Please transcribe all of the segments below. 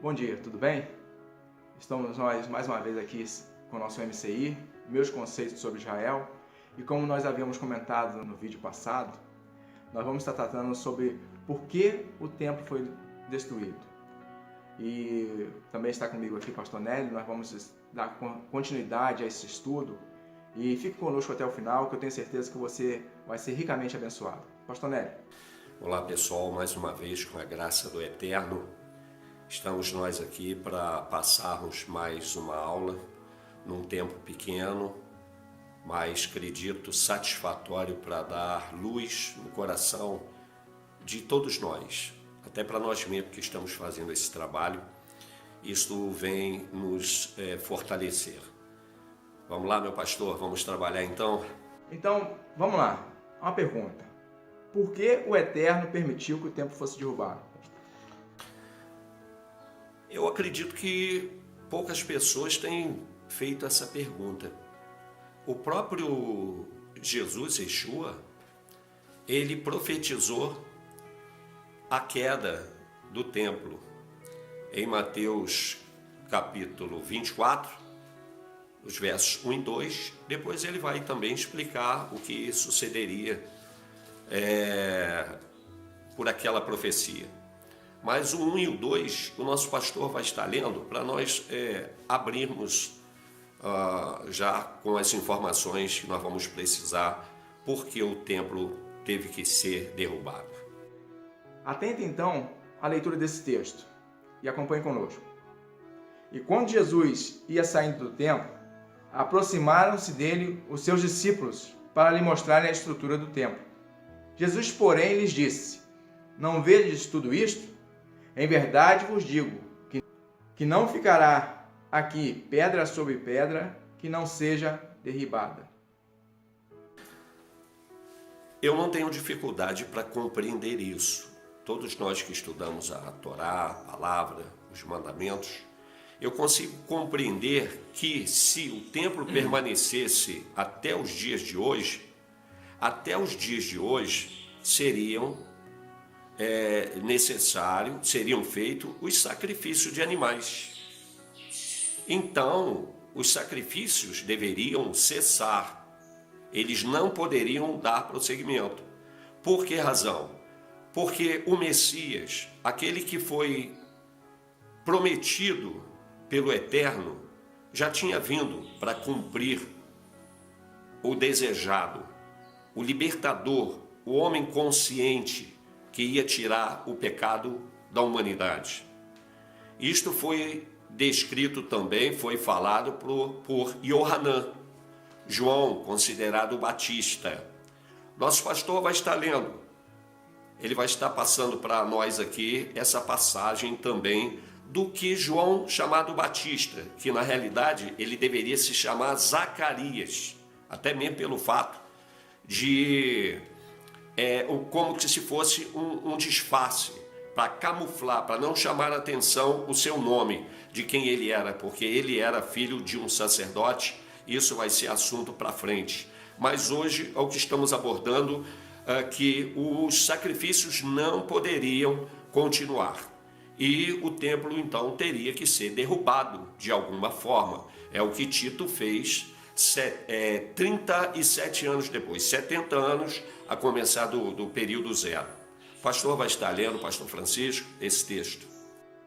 Bom dia, tudo bem? Estamos nós mais uma vez aqui com o nosso MCI, Meus Conceitos sobre Israel, e como nós havíamos comentado no vídeo passado, nós vamos estar tratando sobre por que o templo foi destruído. E também está comigo aqui o pastor Nélio, nós vamos dar continuidade a esse estudo e fique conosco até o final, que eu tenho certeza que você vai ser ricamente abençoado. Pastor Nélio. Olá pessoal, mais uma vez com a graça do Eterno, estamos nós aqui para passarmos mais uma aula num tempo pequeno, mas acredito satisfatório para dar luz no coração de todos nós, até para nós mesmos que estamos fazendo esse trabalho. Isto vem nos fortalecer. Vamos lá, meu pastor, vamos trabalhar então? Então, vamos lá, uma pergunta. Por que o Eterno permitiu que o templo fosse derrubado? Eu acredito que poucas pessoas têm feito essa pergunta. O próprio Jesus, Yeshua, ele profetizou a queda do templo em Mateus capítulo 24, os versos 1 e 2. Depois ele vai também explicar o que sucederia por aquela profecia. Mas o 1 e o 2, o nosso pastor vai estar lendo para nós abrirmos já com as informações que nós vamos precisar, porque o templo teve que ser derrubado. Atente então à leitura desse texto e acompanhe conosco. E quando Jesus ia saindo do templo, aproximaram-se dele os seus discípulos para lhe mostrarem a estrutura do templo. Jesus, porém, lhes disse: Não vedes tudo isto? Em verdade vos digo que não ficará aqui pedra sobre pedra que não seja derribada. Eu não tenho dificuldade para compreender isso. Todos nós que estudamos a Torá, a palavra, os mandamentos, eu consigo compreender que se o templo permanecesse até os dias de hoje, seriam seriam feitos os sacrifícios de animais. Então, os sacrifícios deveriam cessar. Eles não poderiam dar prosseguimento. Por que razão? Porque o Messias, aquele que foi prometido pelo Eterno, já tinha vindo para cumprir o desejado, o libertador, o homem consciente que ia tirar o pecado da humanidade. Isto foi descrito também, foi falado por Yohanan, João, considerado o Batista. Nosso pastor vai estar lendo, ele vai estar passando para nós aqui essa passagem também do que João chamado Batista, que na realidade ele deveria se chamar Zacarias, até mesmo pelo fato de como se fosse um disfarce, para camuflar, para não chamar a atenção o seu nome, de quem ele era, porque ele era filho de um sacerdote. Isso vai ser assunto para frente. Mas hoje, o que estamos abordando, que os sacrifícios não poderiam continuar. E o templo, então, teria que ser derrubado de alguma forma. É o que Tito fez 37 anos depois, 70 anos a começar do período zero. O pastor vai estar lendo, pastor Francisco, esse texto.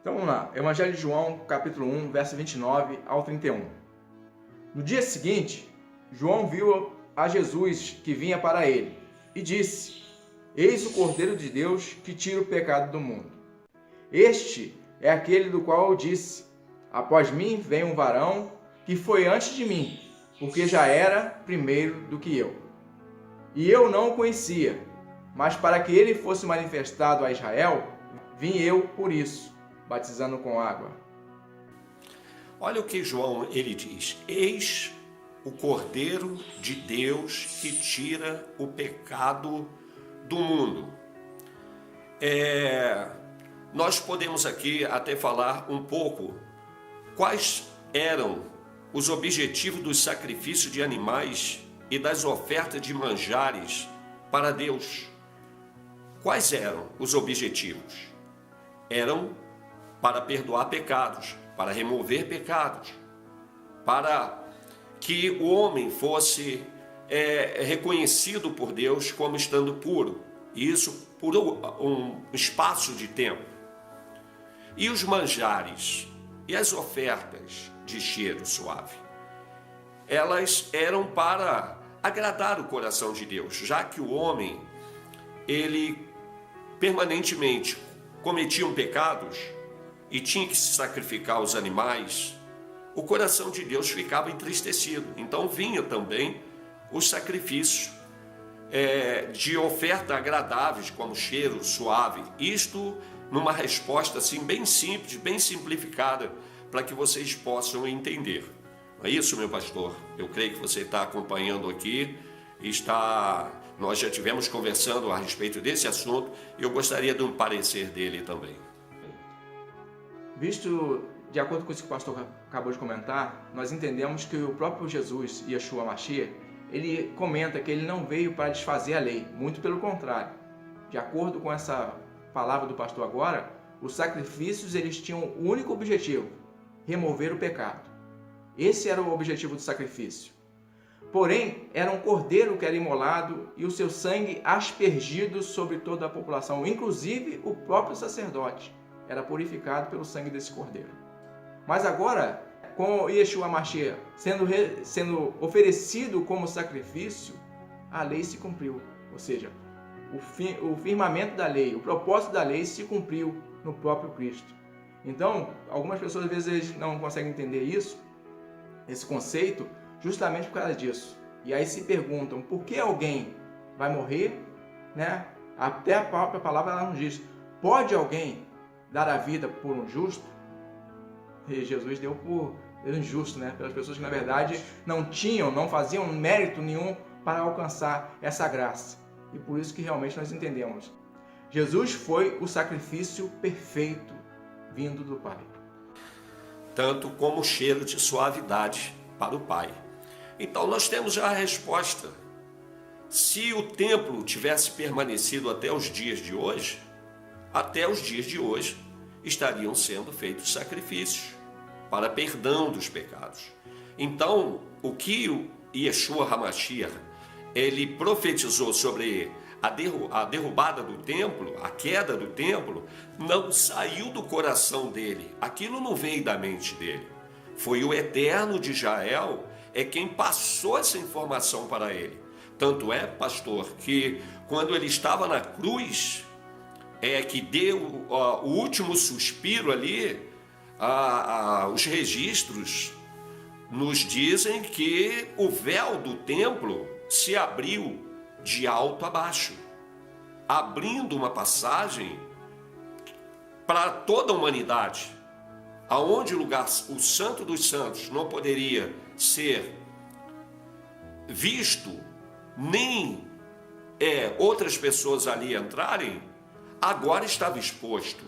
Então vamos lá, Evangelho de João, capítulo 1, verso 29 ao 31. No dia seguinte, João viu a Jesus que vinha para ele e disse: Eis o Cordeiro de Deus que tira o pecado do mundo. Este é aquele do qual eu disse: Após mim vem um varão que foi antes de mim, porque já era primeiro do que eu. E eu não o conhecia, mas para que ele fosse manifestado a Israel, vim eu por isso, batizando com água. Olha o que João ele diz: Eis o Cordeiro de Deus que tira o pecado do mundo. Nós podemos aqui até falar um pouco quais eram os objetivos dos sacrifícios de animais e das ofertas de manjares para Deus. Quais eram os objetivos? Eram para perdoar pecados, para remover pecados, para que o homem fosse reconhecido por Deus como estando puro, e isso por um espaço de tempo. E os manjares e as ofertas de cheiro suave, elas eram para agradar o coração de Deus, já que o homem, ele permanentemente cometia pecados e tinha que se sacrificar os animais, o coração de Deus ficava entristecido. Então vinha também os sacrifícios de oferta agradáveis, como cheiro suave. Isto numa resposta assim bem simples, bem simplificada, para que vocês possam entender. Não é isso, meu pastor? Eu creio que você está acompanhando aqui, nós já tivemos conversando a respeito desse assunto, e eu gostaria de um parecer dele também. Visto de acordo com isso que o pastor acabou de comentar, nós entendemos que o próprio Jesus, Yeshua Mashiach, ele comenta que ele não veio para desfazer a lei, muito pelo contrário. De acordo com essa palavra do pastor agora, os sacrifícios eles tinham o único objetivo: remover o pecado. Esse era o objetivo do sacrifício. Porém, era um cordeiro que era imolado e o seu sangue aspergido sobre toda a população, inclusive o próprio sacerdote era purificado pelo sangue desse cordeiro. Mas agora, com Yeshua Mashiach sendo oferecido como sacrifício, a lei se cumpriu. Ou seja, o firmamento da lei, o propósito da lei se cumpriu no próprio Cristo. Então, algumas pessoas às vezes não conseguem entender isso, esse conceito, justamente por causa disso. E aí se perguntam, por que alguém vai morrer, né? Até a própria palavra ela nos diz, pode alguém dar a vida por um justo? E Jesus deu por injusto, né? Pelas pessoas que na verdade não faziam mérito nenhum para alcançar essa graça. E por isso que realmente nós entendemos. Jesus foi o sacrifício perfeito vindo do Pai. Tanto como cheiro de suavidade para o Pai. Então nós temos já a resposta. Se o templo tivesse permanecido até os dias de hoje estariam sendo feitos sacrifícios para perdão dos pecados. Então, o que o Yeshua HaMashiach, ele profetizou sobre a derrubada do templo, a queda do templo, não saiu do coração dele. Aquilo não veio da mente dele. Foi o Eterno de Israel quem passou essa informação para ele. Tanto é, pastor, que quando ele estava na cruz, que deu o último suspiro ali, os registros nos dizem que o véu do templo se abriu de alto a baixo, abrindo uma passagem para toda a humanidade, aonde o lugar, o Santo dos Santos, não poderia ser visto, nem outras pessoas ali entrarem, agora estava exposto.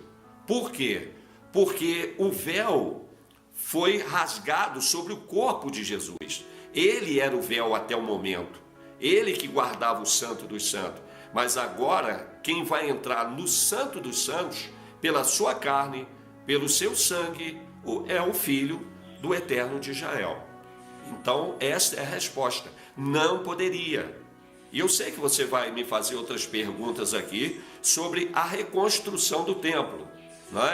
Por quê? Porque o véu foi rasgado sobre o corpo de Jesus. Ele era o véu até o momento. Ele que guardava o Santo dos Santos. Mas agora, quem vai entrar no Santo dos Santos, pela sua carne, pelo seu sangue, é o Filho do Eterno de Israel. Então, esta é a resposta. Não poderia. E eu sei que você vai me fazer outras perguntas aqui sobre a reconstrução do templo.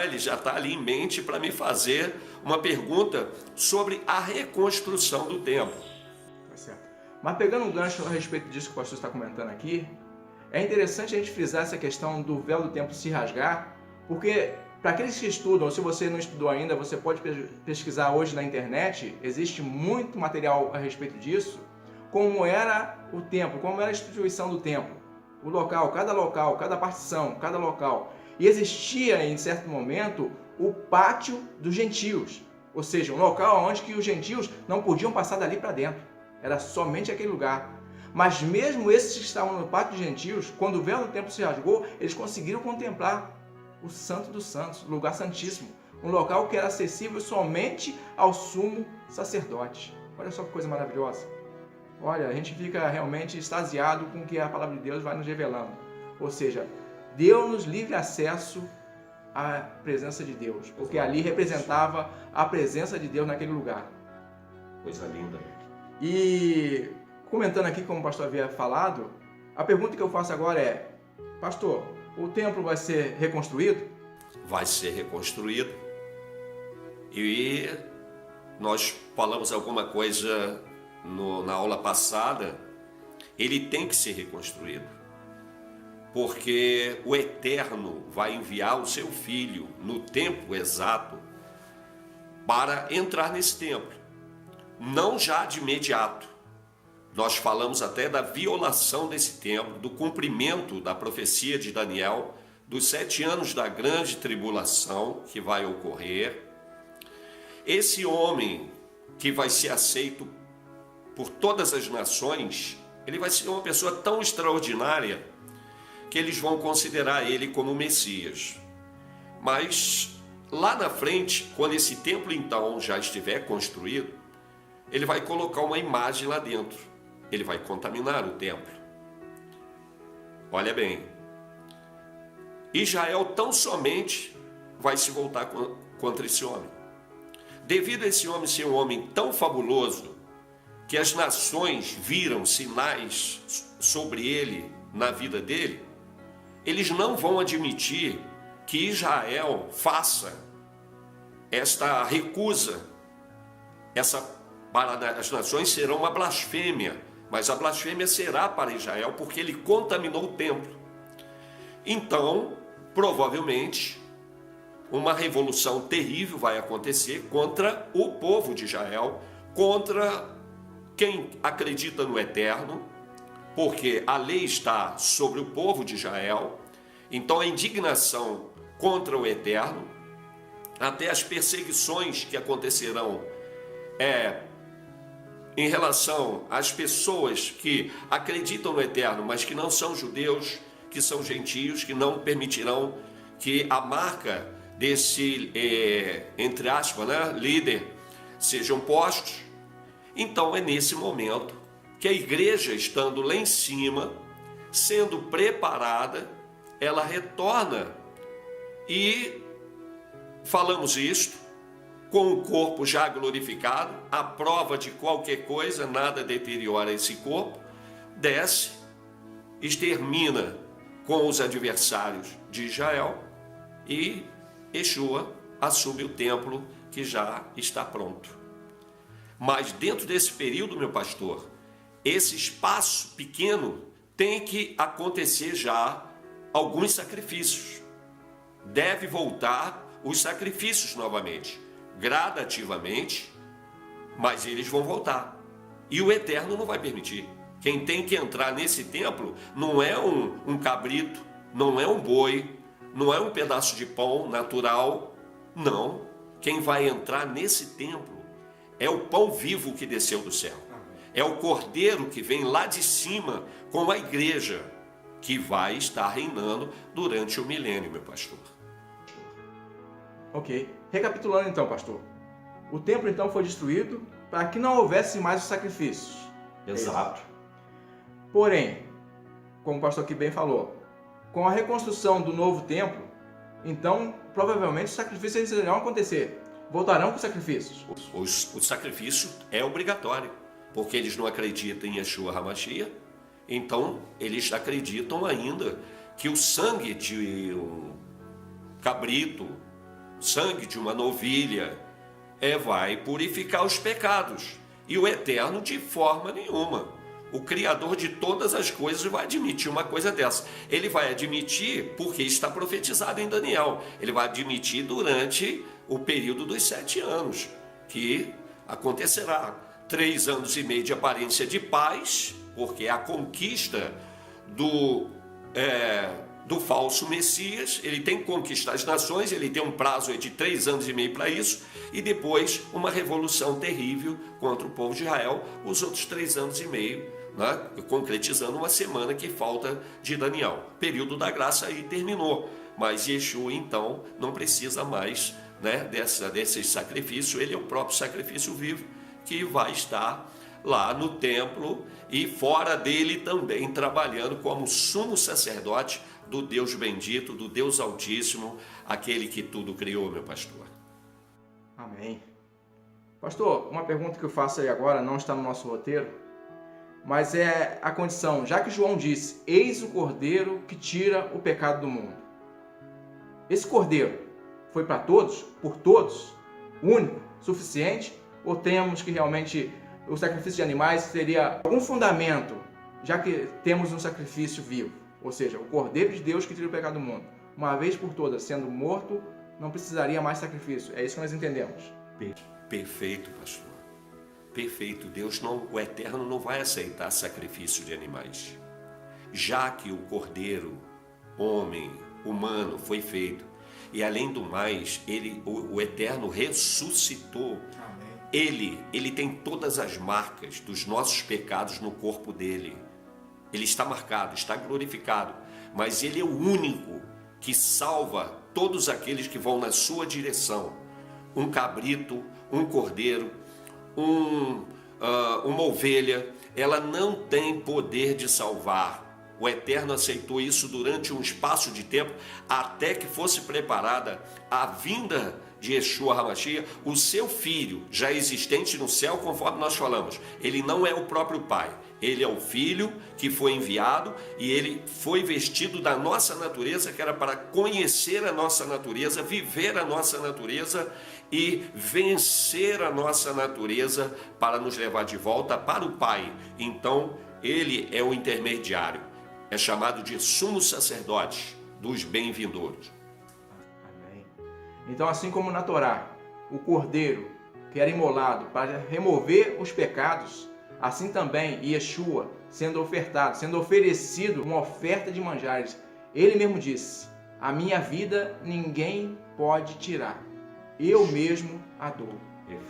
Ele já está ali em mente para me fazer uma pergunta sobre a reconstrução do templo. Tá certo. Mas pegando um gancho a respeito disso que o pastor está comentando aqui, é interessante a gente frisar essa questão do véu do templo se rasgar, porque para aqueles que estudam, ou se você não estudou ainda, você pode pesquisar hoje na internet, existe muito material a respeito disso, como era o templo, como era a instituição do templo, o local, cada partição, cada local. E existia, em certo momento, o pátio dos gentios, ou seja, um local onde que os gentios não podiam passar dali para dentro, era somente aquele lugar. Mas mesmo esses que estavam no pátio dos gentios, quando o véu do templo se rasgou, eles conseguiram contemplar o Santo dos Santos, o lugar santíssimo, um local que era acessível somente ao sumo sacerdote. Olha só que coisa maravilhosa. Olha, a gente fica realmente extasiado com o que a palavra de Deus vai nos revelando. Ou seja, deu-nos livre acesso a presença de Deus, porque ali representava a presença de Deus naquele lugar. Coisa linda. E comentando aqui, como o pastor havia falado, a pergunta que eu faço agora é: pastor, o templo vai ser reconstruído? Vai ser reconstruído. E nós falamos alguma coisa na aula passada. Ele tem que ser reconstruído, porque o Eterno vai enviar o seu Filho no tempo exato para entrar nesse templo, não já de imediato. Nós falamos até da violação desse templo, do cumprimento da profecia de Daniel, dos 7 anos da grande tribulação que vai ocorrer. Esse homem que vai ser aceito por todas as nações, ele vai ser uma pessoa tão extraordinária que eles vão considerar ele como Messias. Mas lá na frente, quando esse templo então já estiver construído, ele vai colocar uma imagem lá dentro. Ele vai contaminar o templo. Olha bem, Israel tão somente vai se voltar contra esse homem. Devido a esse homem ser um homem tão fabuloso, que as nações viram sinais sobre ele, na vida dele, eles não vão admitir que Israel faça esta recusa. Para as nações será uma blasfêmia, mas a blasfêmia será para Israel porque ele contaminou o templo. Então, provavelmente, uma revolução terrível vai acontecer contra o povo de Israel, contra quem acredita no Eterno, porque a lei está sobre o povo de Israel. Então a indignação contra o Eterno, até as perseguições que acontecerão em relação às pessoas que acreditam no Eterno, mas que não são judeus, que são gentios, que não permitirão que a marca desse, entre aspas, líder sejam postos. Então é nesse momento que a igreja, estando lá em cima, sendo preparada, ela retorna. E falamos isto, com o corpo já glorificado, a prova de qualquer coisa, nada deteriora esse corpo, desce, extermina com os adversários de Israel e Yeshua assume o templo que já está pronto. Mas dentro desse período, meu pastor, esse espaço pequeno tem que acontecer já alguns sacrifícios. Deve voltar os sacrifícios novamente, gradativamente, mas eles vão voltar. E o Eterno não vai permitir. Quem tem que entrar nesse templo não é um cabrito, não é um boi, não é um pedaço de pão natural, não. Quem vai entrar nesse templo é o pão vivo que desceu do céu. É o cordeiro que vem lá de cima com a igreja, que vai estar reinando durante o milênio, meu pastor. Ok. Recapitulando então, pastor. O templo então foi destruído para que não houvesse mais os sacrifícios. Exato. Porém, como o pastor aqui bem falou, com a reconstrução do novo templo, então provavelmente os sacrifícios irão acontecer. Voltarão com os sacrifícios. O sacrifício é obrigatório, porque eles não acreditam em Yeshua HaMashiach, então eles acreditam ainda que o sangue de um cabrito, sangue de uma novilha, vai purificar os pecados. E o Eterno, de forma nenhuma. O Criador de todas as coisas vai admitir uma coisa dessa. Ele vai admitir porque está profetizado em Daniel. Ele vai admitir durante o período dos 7 anos, que acontecerá 3 anos e meio de aparência de paz, porque é a conquista do falso Messias. Ele tem que conquistar as nações, ele tem um prazo de 3 anos e meio para isso, e depois uma revolução terrível contra o povo de Israel, os outros 3 anos e meio, concretizando uma semana que falta de Daniel. O período da graça aí terminou, mas Yeshua então não precisa mais desse sacrifício. Ele é o próprio sacrifício vivo que vai estar lá no templo e fora dele também trabalhando como sumo sacerdote, do Deus bendito, do Deus Altíssimo, aquele que tudo criou, meu pastor. Amém. Pastor, uma pergunta que eu faço aí agora, não está no nosso roteiro, mas é a condição, já que João disse, eis o Cordeiro que tira o pecado do mundo. Esse Cordeiro foi para todos, por todos, único, suficiente, ou temos que realmente o sacrifício de animais teria algum fundamento, já que temos um sacrifício vivo, ou seja, o Cordeiro de Deus que tira o pecado do mundo, uma vez por todas, sendo morto, não precisaria mais sacrifício. É isso que nós entendemos. Perfeito, pastor. Perfeito. Deus não, o Eterno não vai aceitar sacrifício de animais. Já que o Cordeiro, homem, humano, foi feito, e além do mais, o Eterno ressuscitou. Ele tem todas as marcas dos nossos pecados no corpo dele. Ele está marcado, está glorificado, mas ele é o único que salva todos aqueles que vão na sua direção. Um cabrito, um cordeiro, uma ovelha, ela não tem poder de salvar. O Eterno aceitou isso durante um espaço de tempo, até que fosse preparada a vinda de Yeshua HaMashiach, o seu filho, já existente no céu, conforme nós falamos. Ele não é o próprio Pai, ele é o Filho que foi enviado e ele foi vestido da nossa natureza, que era para conhecer a nossa natureza, viver a nossa natureza e vencer a nossa natureza para nos levar de volta para o Pai. Então, ele é o intermediário, é chamado de sumo sacerdote dos bem-vindouros. Então, assim como na Torá, o cordeiro que era imolado para remover os pecados, assim também Yeshua sendo ofertado, sendo oferecido uma oferta de manjares. Ele mesmo disse, a minha vida ninguém pode tirar, eu mesmo a dou.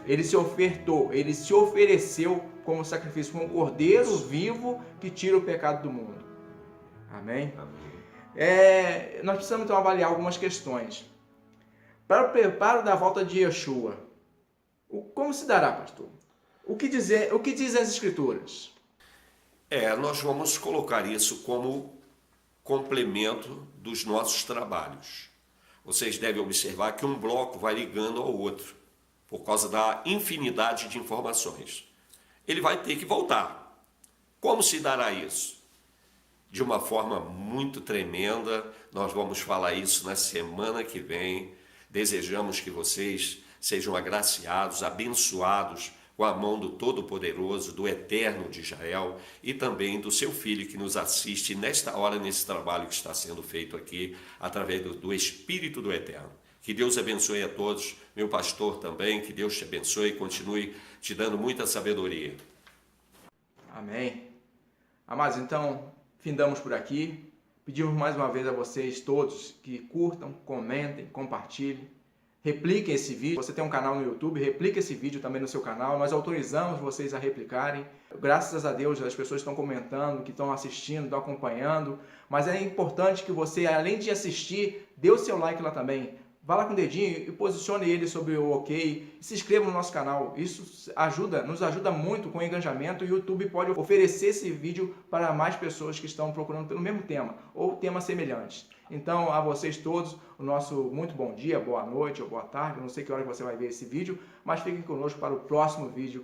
Ele se ofertou, ele se ofereceu como sacrifício, como um cordeiro vivo que tira o pecado do mundo. Amém? Nós precisamos então avaliar algumas questões. Para o preparo da volta de Yeshua, como se dará, pastor? O que diz as Escrituras? Nós vamos colocar isso como complemento dos nossos trabalhos. Vocês devem observar que um bloco vai ligando ao outro, por causa da infinidade de informações. Ele vai ter que voltar. Como se dará isso? De uma forma muito tremenda, nós vamos falar isso na semana que vem. Desejamos que vocês sejam agraciados, abençoados com a mão do Todo-Poderoso, do Eterno de Israel e também do seu Filho que nos assiste nesta hora, nesse trabalho que está sendo feito aqui, através do Espírito do Eterno. Que Deus abençoe a todos, meu pastor também, que Deus te abençoe e continue te dando muita sabedoria. Amém. Amados, então, findamos por aqui. Pedimos mais uma vez a vocês todos que curtam, comentem, compartilhem, repliquem esse vídeo. Você tem um canal no YouTube, replique esse vídeo também no seu canal. Nós autorizamos vocês a replicarem. Graças a Deus as pessoas estão comentando, que estão assistindo, estão acompanhando. Mas é importante que você, além de assistir, dê o seu like lá também. Vá lá com o dedinho e posicione ele sobre o OK e se inscreva no nosso canal. Isso nos ajuda muito com o engajamento e o YouTube pode oferecer esse vídeo para mais pessoas que estão procurando pelo mesmo tema ou temas semelhantes. Então, a vocês todos, o nosso muito bom dia, boa noite ou boa tarde. Eu não sei que hora que você vai ver esse vídeo, mas fiquem conosco para o próximo vídeo.